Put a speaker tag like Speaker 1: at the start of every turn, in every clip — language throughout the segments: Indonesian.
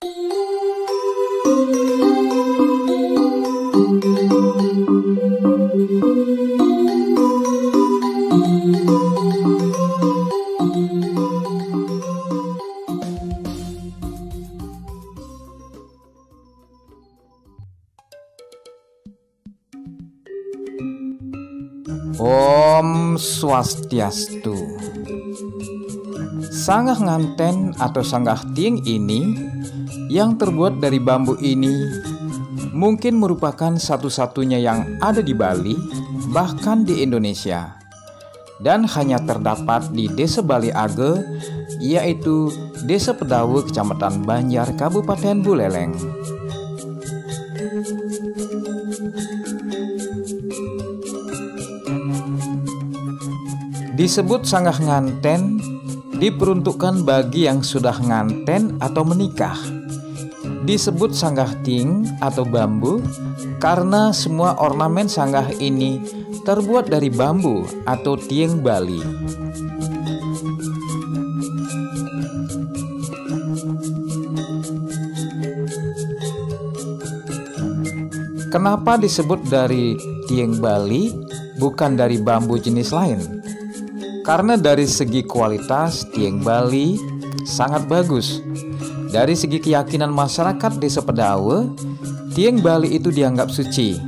Speaker 1: Om Swastiastu. Sanggah nganten atau sanggah tieng ini yang terbuat dari bambu ini mungkin merupakan satu-satunya yang ada di Bali, bahkan di Indonesia, dan hanya terdapat di Desa Bali Age, yaitu Desa Pedawe, Kecamatan Banjar, Kabupaten Buleleng. Disebut sanggah nganten diperuntukkan bagi yang sudah nganten atau menikah. Disebut sanggah ting atau bambu karena semua ornamen sanggah ini terbuat dari bambu atau tieng Bali. Kenapa disebut dari tieng Bali bukan dari bambu jenis lain? Karena dari segi kualitas tieng Bali sangat bagus. Dari segi keyakinan masyarakat Desa Pedawe, tieng Bali itu dianggap suci.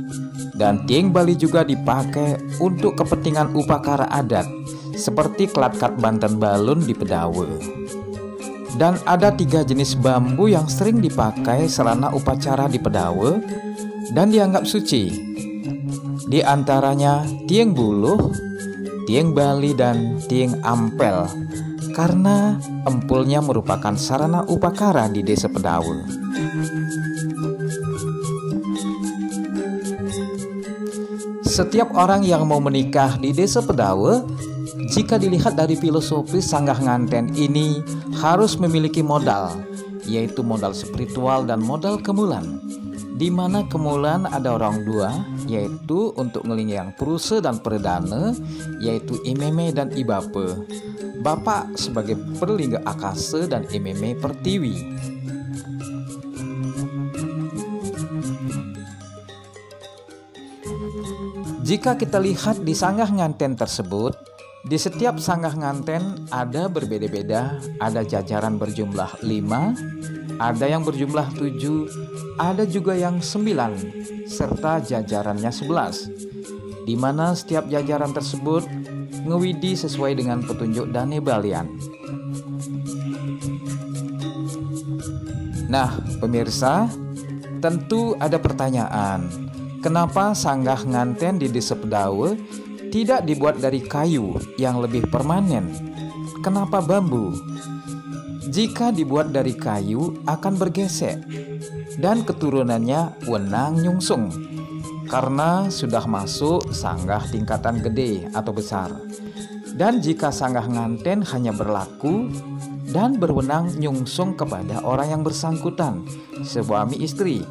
Speaker 1: Dan tieng Bali juga dipakai untuk kepentingan upacara adat, seperti Klatkat Banten Balun di Pedawe. Dan ada 3 jenis bambu yang sering dipakai sarana upacara di Pedawe dan dianggap suci. Di antaranya tieng buluh, tieng Bali, dan tieng ampel, karena empulnya merupakan sarana upacara di Desa Pedawe. Setiap orang yang mau menikah di Desa Pedawe, jika dilihat dari filosofis sanggah nganten ini harus memiliki modal, yaitu modal spiritual dan modal kemulan. Di mana kemulan ada orang dua, yaitu untuk ngelingyang pruse dan perdana, yaitu imeme dan ibape. Bapak sebagai perlingga akase dan imeme pertiwi. Jika kita lihat di sanggah nganten tersebut, di setiap sanggah nganten ada berbeda-beda, ada jajaran berjumlah 5, ada yang berjumlah 7, ada juga yang 9, serta jajarannya 11, di mana setiap jajaran tersebut ngewidi sesuai dengan petunjuk Dane Balian. Nah, pemirsa, tentu ada pertanyaan, kenapa sanggah nganten di Desa Pedawe tidak dibuat dari kayu yang lebih permanen? Kenapa bambu? Jika dibuat dari kayu akan bergesek dan keturunannya wenang nyungsung karena sudah masuk sanggah tingkatan gede atau besar. Dan jika sanggah nganten hanya berlaku dan berwenang nyungsung kepada orang yang bersangkutan, suami istri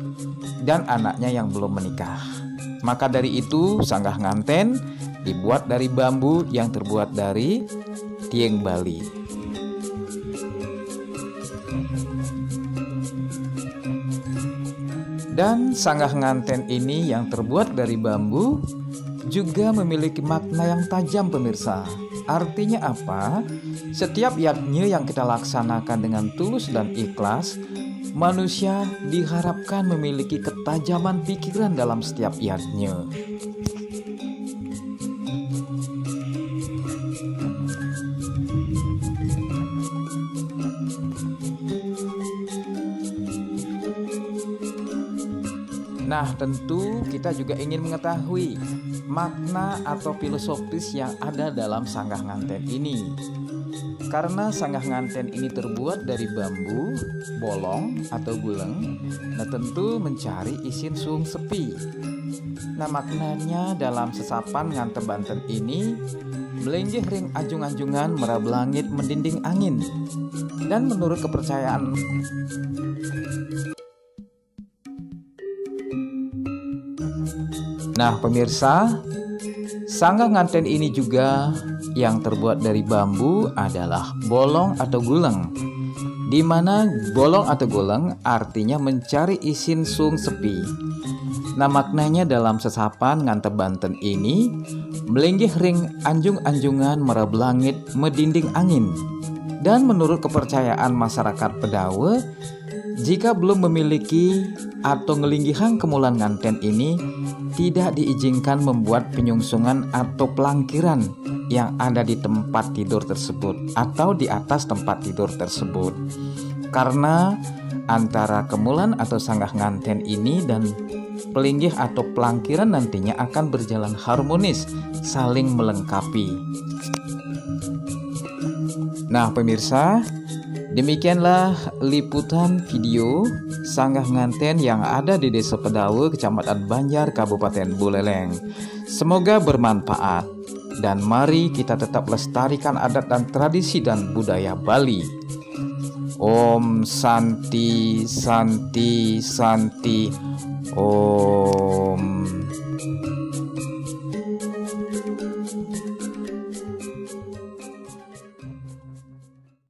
Speaker 1: dan anaknya yang belum menikah. Maka dari itu sanggah nganten dibuat dari bambu yang terbuat dari tieng Bali. Dan sanggah nganten ini yang terbuat dari bambu juga memiliki makna yang tajam, pemirsa. Artinya apa? Setiap yajna yang kita laksanakan dengan tulus dan ikhlas, manusia diharapkan memiliki ketajaman pikiran dalam setiap yajna. Nah, tentu kita juga ingin mengetahui makna atau filosofis yang ada dalam sanggah nganten ini. Karena sanggah nganten ini terbuat dari bambu, bolong atau guleng, nah tentu mencari isin suung sepi. Nah, maknanya dalam sesapan nganten Banten ini, melenggih ring ajung-ajungan merab langit mendinding angin. Dan menurut kepercayaan Nah, pemirsa, sanggah nganten ini juga yang terbuat dari bambu adalah bolong atau guleng, di mana bolong atau goleng artinya mencari isin sung sepi. Nah, maknanya dalam sesapan ngantep Banten ini, melinggih ring anjung-anjungan merab langit medinding angin. Dan menurut kepercayaan masyarakat Bedawe, jika belum memiliki atau ngelinggihan kemulan nganten ini, tidak diizinkan membuat penyungsungan atau pelangkiran yang ada di tempat tidur tersebut atau di atas tempat tidur tersebut. Karena antara kemulan atau sanggah nganten ini dan pelinggih atau pelangkiran nantinya akan berjalan harmonis, saling melengkapi. Nah pemirsa, demikianlah liputan video sanggah nganten yang ada di Desa Bedawe, Kecamatan Banjar, Kabupaten Buleleng. Semoga bermanfaat dan mari kita tetap lestarikan adat dan tradisi dan budaya Bali. Om Santi Santi Santi Om.